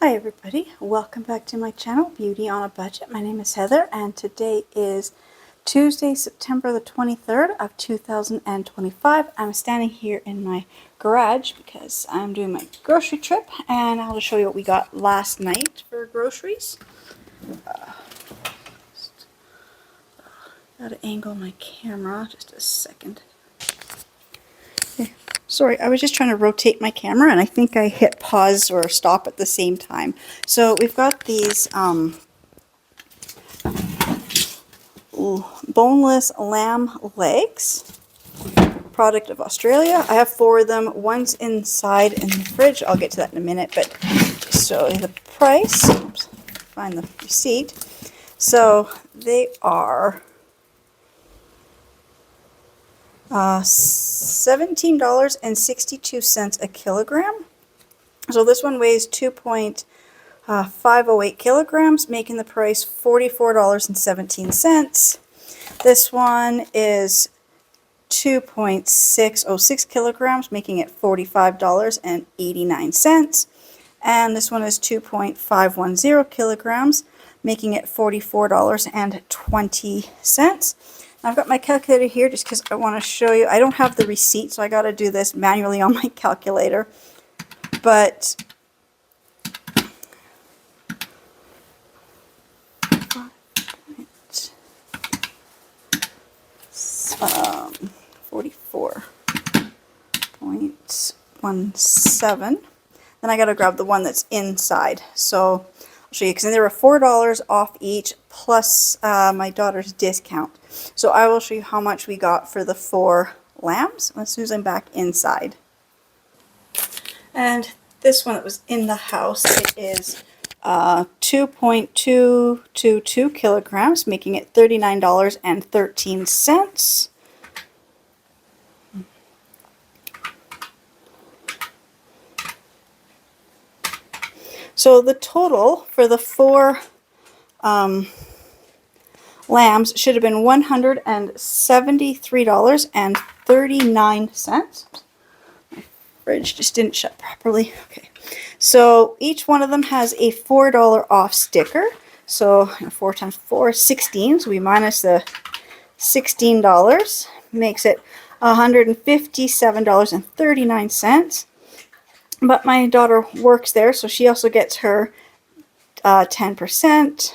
Hi everybody, welcome back to my channel, Beauty on a Budget. My name is Heather and today is Tuesday, September the 23rd of 2025. I'm standing here in my garage because I'm doing my grocery trip and I'll show you what we got last night for groceries. Gotta angle my camera just a second. Okay. Sorry, I was just trying to rotate my camera and I think I hit pause or stop at the same time. So we've got these boneless lamb legs, product of Australia. I have 4 of them. One's inside in the fridge. I'll get to that in a minute, but so the price, oops, find the receipt. So they are $17.62 a kilogram. So this one weighs 2.508 kilograms, making the price $44.17. This one is 2.606 kilograms, making it $45.89. And this one is 2.510 kilograms, making it $44.20. I've got my calculator here just because I want to show you. I don't have the receipt, so I got to do this manually on my calculator. But 44.17. Then I got to grab the one that's inside. So I'll show you, because there were $4 off each plus my daughter's discount. So I will show you how much we got for the 4 lambs as soon as I'm back inside. And this one that was in the house, it is 2.222 kilograms, making it $39.13. So the total for the 4 lambs should have been $173.39. My fridge just didn't shut properly. Okay, so each one of them has a $4 off sticker. So 4 times 4 is 16. So we minus the $16 makes it $157.39. But my daughter works there, so she also gets her 10%.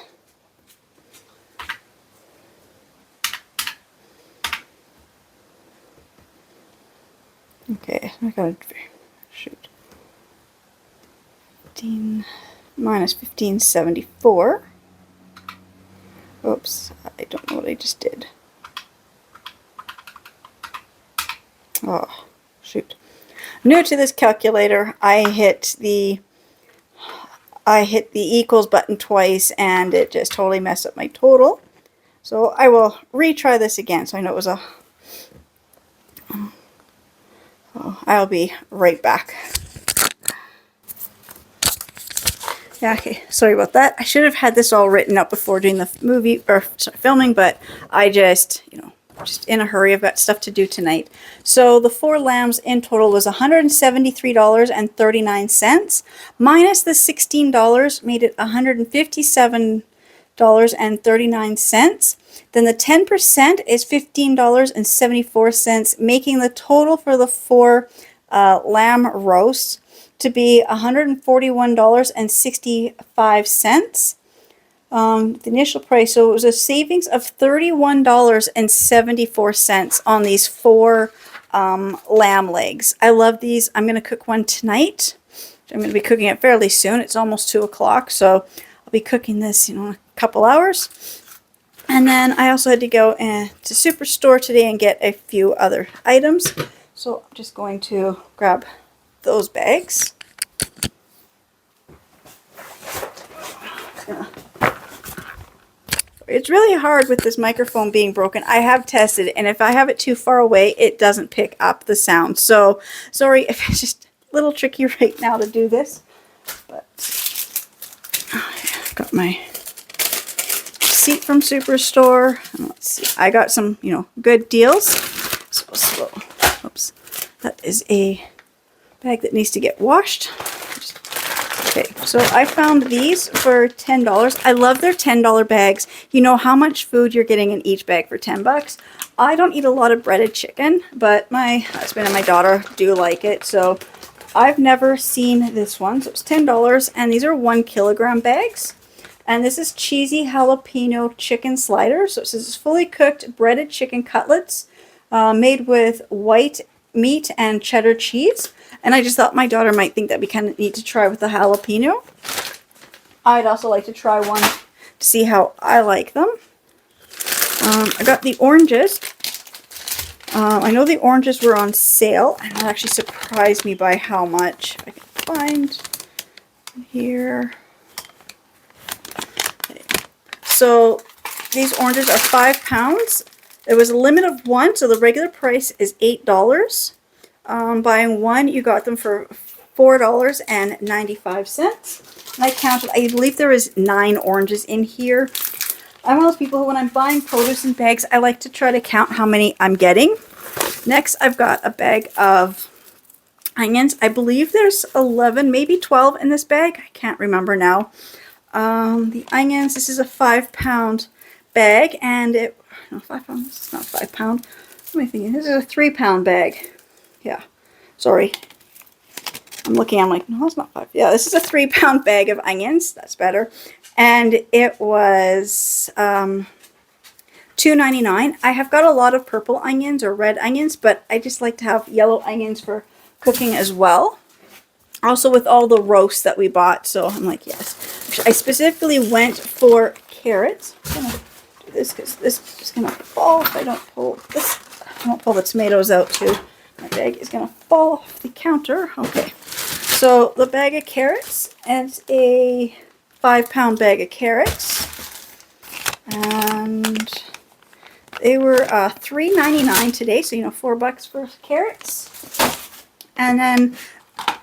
Okay, I gotta shoot. 15 minus 1574. Oops, I don't know what I just did. Oh, shoot. New to this calculator, I hit the equals button twice and it just totally messed up my total. So I will retry this again so I know it was a... Oh, I'll be right back. Yeah, okay, sorry about that. I should have had this all written up before doing the filming, but I just, just in a hurry. I've got stuff to do tonight. So the 4 lambs in total was $173.39. Minus the $16 made it $157.39. Then the 10% is $15.74, making the total for the 4 lamb roasts to be $141.65. The initial price, so it was a savings of $31.74 on these 4 lamb legs. I love these. I'm going to cook one tonight. I'm going to be cooking it fairly soon. It's almost 2 o'clock, so I'll be cooking this, in a couple hours. And then I also had to go to Superstore today and get a few other items. So I'm just going to grab those bags. It's really hard with this microphone being broken. I have tested it, and if I have it too far away, it doesn't pick up the sound. So sorry if it's just a little tricky right now to do this. But I've got my receipt from Superstore. And let's see. I got some, good deals. So, oops. That is a bag that needs to get washed. Just Okay, so I found these for $10. I love their $10 bags. You know how much food you're getting in each bag for 10 bucks. I don't eat a lot of breaded chicken, but my husband and my daughter do like it, so I've never seen this one. So it's $10, and these are 1 kilogram bags. And this is cheesy jalapeno chicken sliders. So it says it's fully cooked breaded chicken cutlets made with white meat and cheddar cheese. And I just thought my daughter might think that we kind of need to try with the jalapeno. I'd also like to try one to see how I like them. I got the oranges. I know the oranges were on sale, and that actually surprised me by how much. If I can find here. Okay. So these oranges are 5 pounds. There was a limit of 1, so the regular price is $8. Buying 1, you got them for $4.95. And I counted, I believe there was 9 oranges in here. I'm one of those people who, when I'm buying produce in bags, I like to try to count how many I'm getting. Next, I've got a bag of onions. I believe there's 11, maybe 12 in this bag. I can't remember now. The onions, this is a 5 pound bag, and it, no, 5 pounds, it's not 5 pound. What am I thinking? This is a 3 pound bag. Yeah, sorry. I'm looking, I'm like, no, it's not 5. Yeah, this is a 3 pound bag of onions. That's better. And it was $2.99. I have got a lot of purple onions or red onions, but I just like to have yellow onions for cooking as well. Also with all the roasts that we bought, so I'm like, yes. I specifically went for carrots. I'm gonna do this because this is gonna fall if I don't pull this. I won't pull the tomatoes out too. My bag is gonna fall off the counter. Okay, so the bag of carrots, and it's a 5 pound bag of carrots, and they were $3.99 today, so you know, $4 for carrots. And then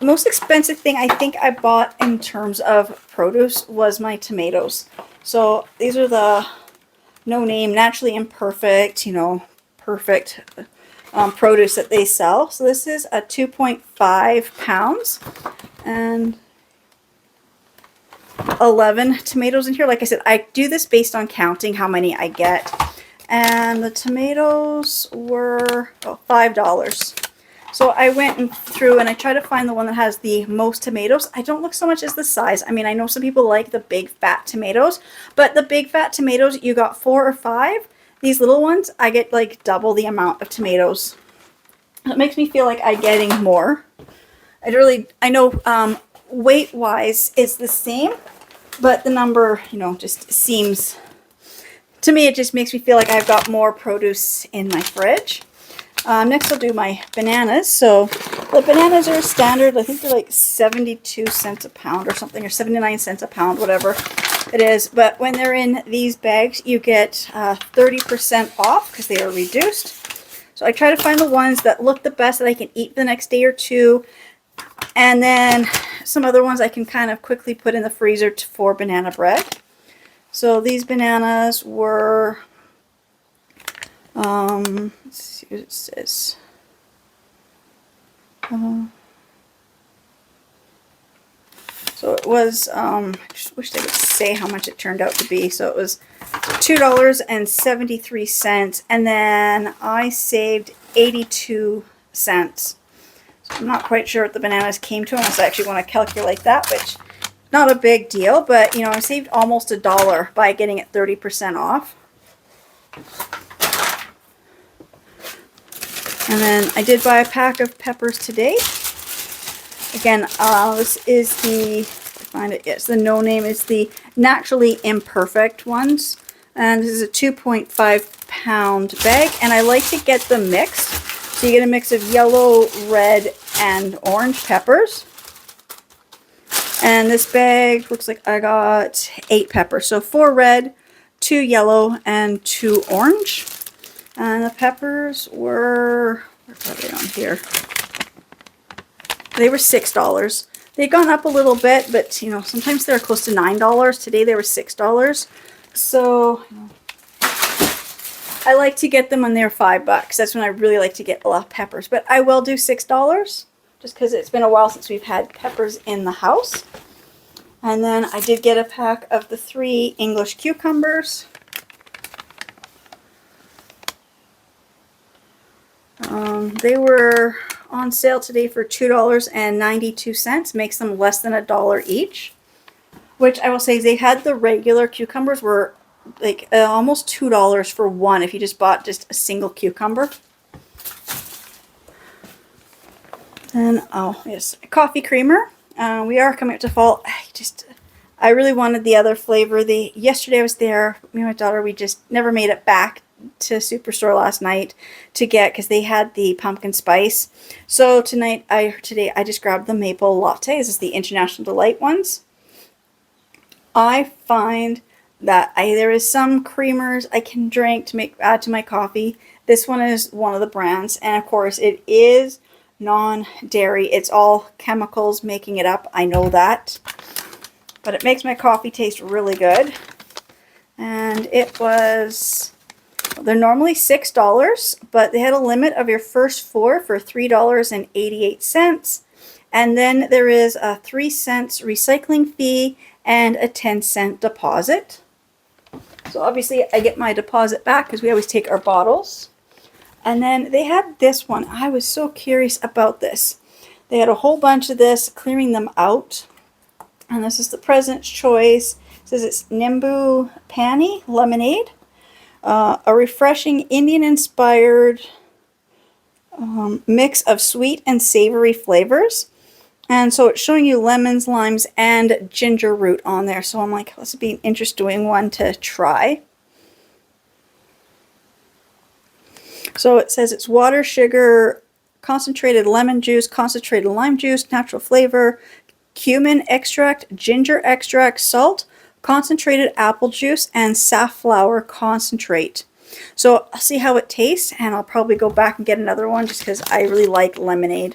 most expensive thing I think I bought in terms of produce was my tomatoes. So these are the no name, naturally imperfect, you know, perfect produce that they sell. So this is a 2.5 pounds and 11 tomatoes in here. Like I said, I do this based on counting how many I get. And the tomatoes were $5. So I went through and I tried to find the one that has the most tomatoes. I don't look so much as the size. I mean, I know some people like the big fat tomatoes, but the big fat tomatoes, you got 4 or 5. These little ones, I get like double the amount of tomatoes. It makes me feel like I'm getting more. I know weight-wise it's the same, but the number, you know, just seems, to me, it just makes me feel like I've got more produce in my fridge. Next I'll do my bananas. So the bananas are standard. I think they're like 72 cents a pound or something, or 79 cents a pound, whatever it is. But when they're in these bags, you get 30% off because they are reduced. So I try to find the ones that look the best that I can eat the next day or two. And then some other ones I can kind of quickly put in the freezer for banana bread. So these bananas were, let's see what it says. So it was, I just wish I could say how much it turned out to be. So it was $2.73, and then I saved 82 cents. So I'm not quite sure what the bananas came to unless I actually want to calculate that, which not a big deal, but you know, I saved almost $1 by getting it 30% off. And then I did buy a pack of peppers today. Again, this is the, if I find it, yes, the no name is the naturally imperfect ones. And this is a 2.5 pound bag, and I like to get them mixed. So you get a mix of yellow, red, and orange peppers. And this bag looks like I got 8 peppers. So 4 red, 2 yellow, and 2 orange. And the peppers were, where are they on here? They were $6. They've gone up a little bit, but you know, sometimes they're close to $9. Today they were $6. So I like to get them when they're $5. That's when I really like to get a lot of peppers. But I will do $6 just because it's been a while since we've had peppers in the house. And then I did get a pack of the 3 English cucumbers. They were on sale today for $2.92. Makes them less than $1 each. Which I will say, they had the regular cucumbers were like almost $2 for one if you just bought just a single cucumber. And oh yes, a coffee creamer. We are coming up to fall. I really wanted the other flavor. Yesterday I was there, me and my daughter, we just never made it back to Superstore last night to get, because they had the pumpkin spice. So today I just grabbed the maple latte. This is the International Delight ones. I find that there is some creamers I can drink to add to my coffee. This one is one of the brands, and of course it is non-dairy. It's all chemicals making it up. I know that. But it makes my coffee taste really good. And it was, they're normally $6, but they had a limit of your first 4 for $3.88. And then there is a 3-cent recycling fee and a 10-cent deposit. So obviously I get my deposit back because we always take our bottles. And then they had this one. I was so curious about this. They had a whole bunch of this, clearing them out. And this is the President's Choice. It says it's Nimbu Pani Lemonade. A refreshing Indian-inspired mix of sweet and savory flavors. And so it's showing you lemons, limes, and ginger root on there. So I'm like, this would be an interesting one to try. So it says it's water, sugar, concentrated lemon juice, concentrated lime juice, natural flavor, cumin extract, ginger extract, salt, concentrated apple juice, and safflower concentrate. So I'll see how it tastes, and I'll probably go back and get another one just because I really like lemonade.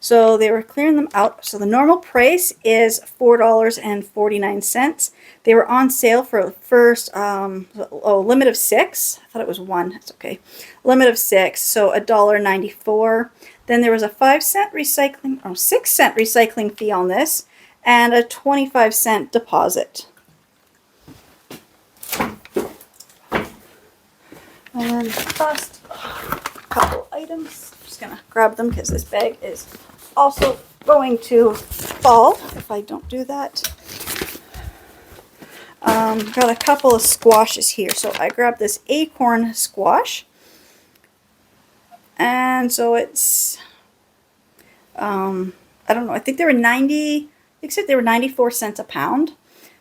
So they were clearing them out. So the normal price is $4.49. They were on sale for the first limit of 6. I thought it was 1. That's okay. Limit of 6, so $1.94. Then there was a 5-cent recycling, 6-cent recycling fee on this, and a 25-cent deposit. And last couple items. I'm just gonna grab them because this bag is also going to fall if I don't do that. Got a couple of squashes here. So I grabbed this acorn squash. And so it's, I don't know, I think they were 94 cents a pound.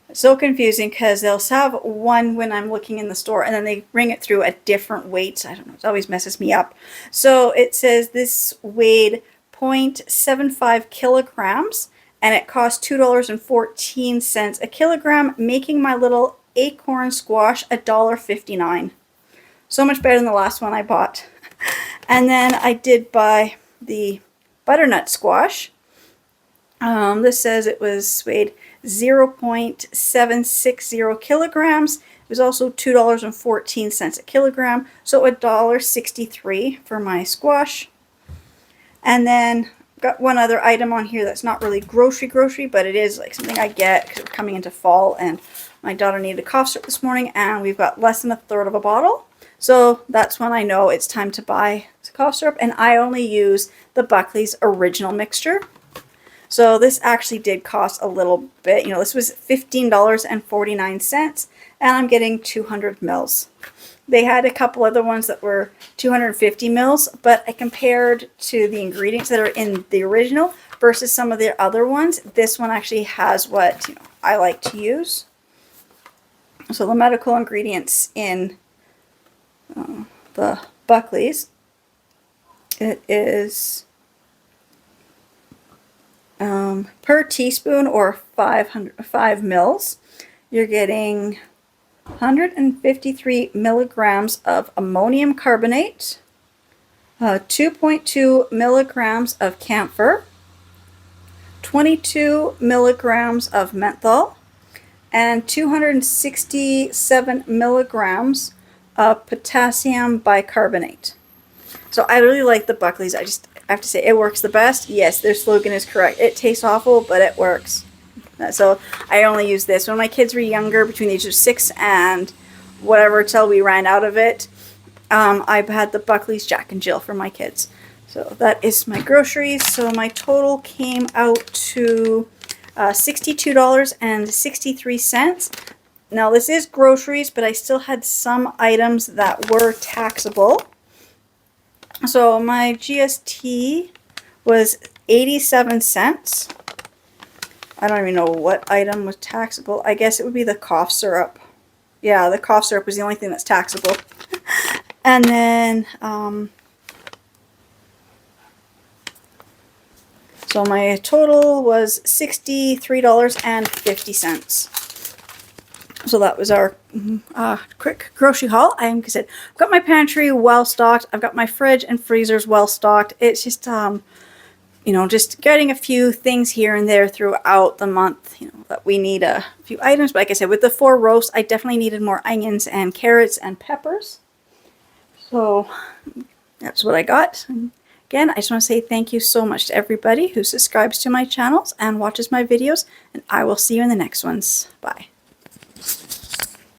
It's so confusing because they'll have one when I'm looking in the store and then they bring it through at different weights. I don't know, it always messes me up. So it says this weighed 0.75 kilograms and it cost $2.14 a kilogram, making my little acorn squash $1.59. So much better than the last one I bought. And then I did buy the butternut squash. This says it was weighed 0.760 kilograms. It was also $2.14 a kilogram, so $1.63 for my squash. And then got one other item on here that's not really grocery, but it is like something I get because we're coming into fall, and my daughter needed a cough syrup this morning, and we've got less than a third of a bottle. So that's when I know it's time to buy cough syrup, and I only use the Buckley's original mixture. So this actually did cost a little bit. You know, this was $15.49, and I'm getting 200 mils. They had a couple other ones that were 250 mils, but I compared to the ingredients that are in the original versus some of the other ones. This one actually has what I like to use. So the medical ingredients in the Buckley's, it is per teaspoon or 5 mils, you're getting 153 milligrams of ammonium carbonate, 2.2 milligrams of camphor, 22 milligrams of menthol, and 267 milligrams of potassium bicarbonate. So I really like the Buckley's. I have to say it works the best. Yes, their slogan is correct. It tastes awful, but it works. So I only use this. When my kids were younger, between the ages of 6 and whatever, till we ran out of it, I've had the Buckley's Jack and Jill for my kids. So that is my groceries. So my total came out to $62.63. Now this is groceries, but I still had some items that were taxable. So my GST was 87 cents. I don't even know what item was taxable. I guess it would be the cough syrup. Yeah, the cough syrup was the only thing that's taxable. And then, so my total was $63.50. So that was our quick grocery haul. I've got my pantry well stocked. I've got my fridge and freezers well stocked. It's just, you know, just getting a few things here and there throughout the month, you know, that we need a few items. But like I said, with the 4 roasts, I definitely needed more onions and carrots and peppers. So that's what I got. And again, I just want to say thank you so much to everybody who subscribes to my channels and watches my videos. And I will see you in the next ones. Bye.